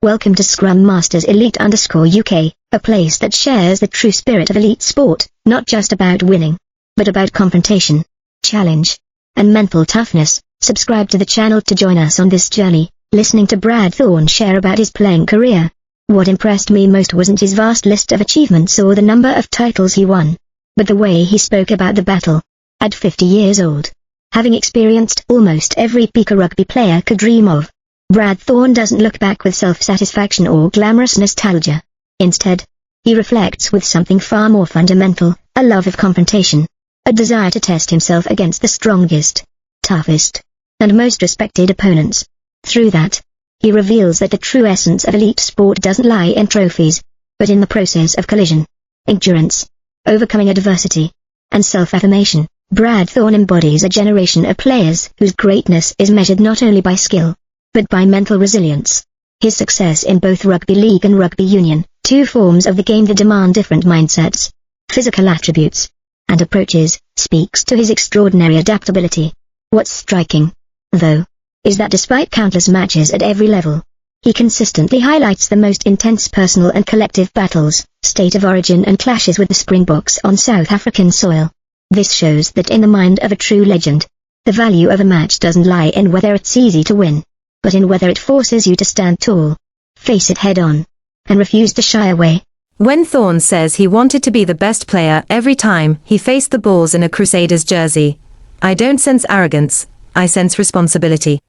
Welcome to Scrum Masters Elite_UK, a place that shares the true spirit of elite sport, not just about winning, but about confrontation, challenge, and mental toughness. Subscribe to the channel to join us on this journey, listening to Brad Thorn share about his playing career. What impressed me most wasn't his vast list of achievements or the number of titles he won, but the way he spoke about the battle. At 50 years old, having experienced almost every peak a rugby player could dream of, Brad Thorn doesn't look back with self-satisfaction or glamorous nostalgia. Instead, he reflects with something far more fundamental, a love of confrontation, a desire to test himself against the strongest, toughest, and most respected opponents. Through that, he reveals that the true essence of elite sport doesn't lie in trophies, but in the process of collision, endurance, overcoming adversity, and self-affirmation. Brad Thorn embodies a generation of players whose greatness is measured not only by skill, but by mental resilience. His success in both rugby league and rugby union, two forms of the game that demand different mindsets, physical attributes, and approaches, speaks to his extraordinary adaptability. What's striking, though, is that despite countless matches at every level, he consistently highlights the most intense personal and collective battles, state of origin and clashes with the Springboks on South African soil. This shows that in the mind of a true legend, the value of a match doesn't lie in whether it's easy to win, but in whether it forces you to stand tall, face it head-on, and refuse to shy away. When Thorn says he wanted to be the best player every time he faced the Bulls in a Crusaders jersey, I don't sense arrogance, I sense responsibility.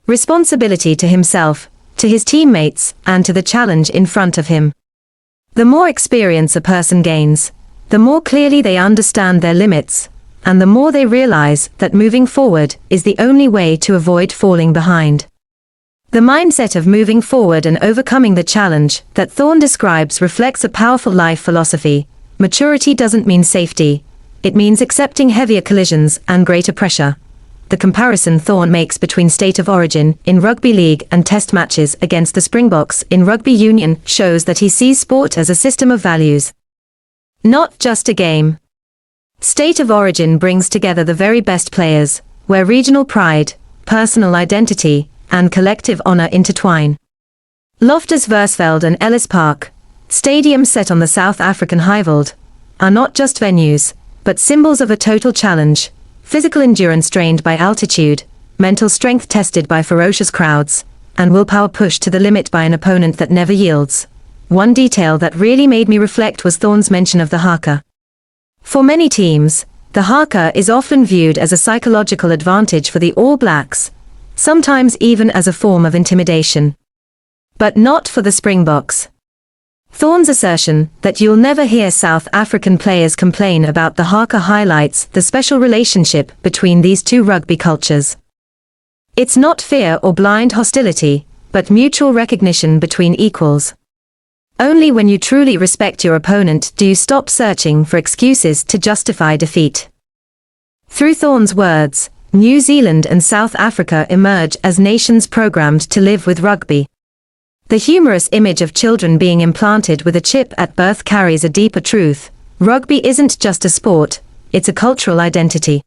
Responsibility to himself, to his teammates, and to the challenge in front of him. The more experience a person gains, the more clearly they understand their limits, and the more they realize that moving forward is the only way to avoid falling behind. The mindset of moving forward and overcoming the challenge that Thorn describes reflects a powerful life philosophy. Maturity doesn't mean safety, it means accepting heavier collisions and greater pressure. The comparison Thorn makes between state of origin in rugby league and test matches against the Springboks in rugby union shows that he sees sport as a system of values, not just a game. State of origin brings together the very best players, where regional pride, personal identity, and collective honor intertwine. Loftus Versfeld and Ellis Park, stadiums set on the South African highveld, are not just venues, but symbols of a total challenge, physical endurance strained by altitude, mental strength tested by ferocious crowds, and willpower pushed to the limit by an opponent that never yields. One detail that really made me reflect was Thorn's mention of the haka. For many teams, the haka is often viewed as a psychological advantage for the All Blacks, sometimes even as a form of intimidation. But not for the Springboks. Thorn's assertion that you'll never hear South African players complain about the haka highlights the special relationship between these two rugby cultures. It's not fear or blind hostility, but mutual recognition between equals. Only when you truly respect your opponent do you stop searching for excuses to justify defeat. Through Thorn's words, New Zealand and South Africa emerge as nations programmed to live with rugby. The humorous image of children being implanted with a chip at birth carries a deeper truth. Rugby isn't just a sport, it's a cultural identity.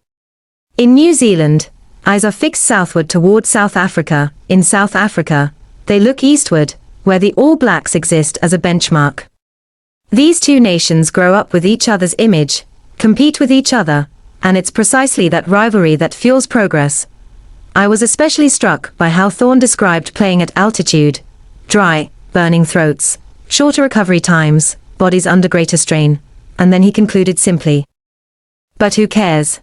In New Zealand, eyes are fixed southward toward South Africa. In South Africa, they look eastward, where the All Blacks exist as a benchmark. These two nations grow up with each other's image, compete with each other, and it's precisely that rivalry that fuels progress. I was especially struck by how Thorn described playing at altitude: dry, burning throats, shorter recovery times, bodies under greater strain, and then he concluded simply, "But who cares?"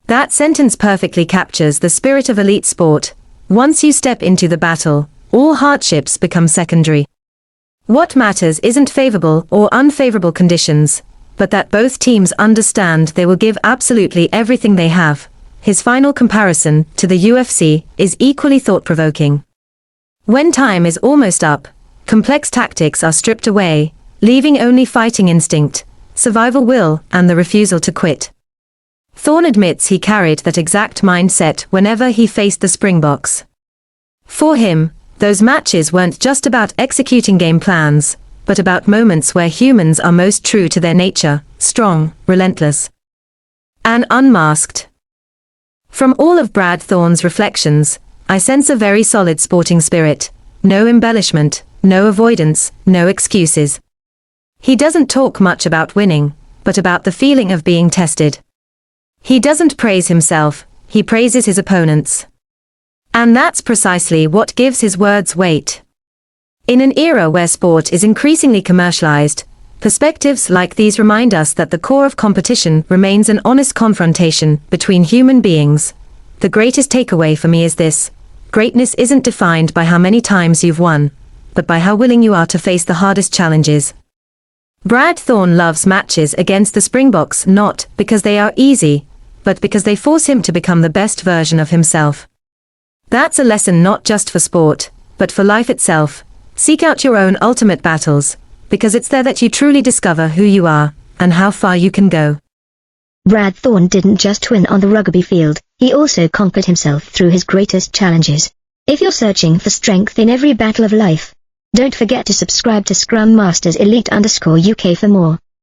That sentence perfectly captures the spirit of elite sport. Once you step into the battle, all hardships become secondary. What matters isn't favorable or unfavorable conditions, but that both teams understand they will give absolutely everything they have. His final comparison to the UFC is equally thought-provoking. When time is almost up, complex tactics are stripped away, leaving only fighting instinct, survival will, and the refusal to quit. Thorn admits he carried that exact mindset whenever he faced the Springboks. For him, those matches weren't just about executing game plans, but about moments where humans are most true to their nature, strong, relentless, and unmasked. From all of Brad Thorn's reflections, I sense a very solid sporting spirit, No embellishment, no avoidance, no excuses. He doesn't talk much about winning, but about the feeling of being tested. He doesn't praise himself, he praises his opponents. And that's precisely what gives his words weight. In an era where sport is increasingly commercialized, perspectives like these remind us that the core of competition remains an honest confrontation between human beings. The greatest takeaway for me is this: greatness isn't defined by how many times you've won, but by how willing you are to face the hardest challenges. Brad Thorn loves matches against the Springboks not because they are easy, but because they force him to become the best version of himself. That's a lesson not just for sport, but for life itself. Seek out your own ultimate battles, because it's there that you truly discover who you are, and how far you can go. Brad Thorn didn't just win on the rugby field, he also conquered himself through his greatest challenges. If you're searching for strength in every battle of life, don't forget to subscribe to Scrum Masters Elite _UK for more.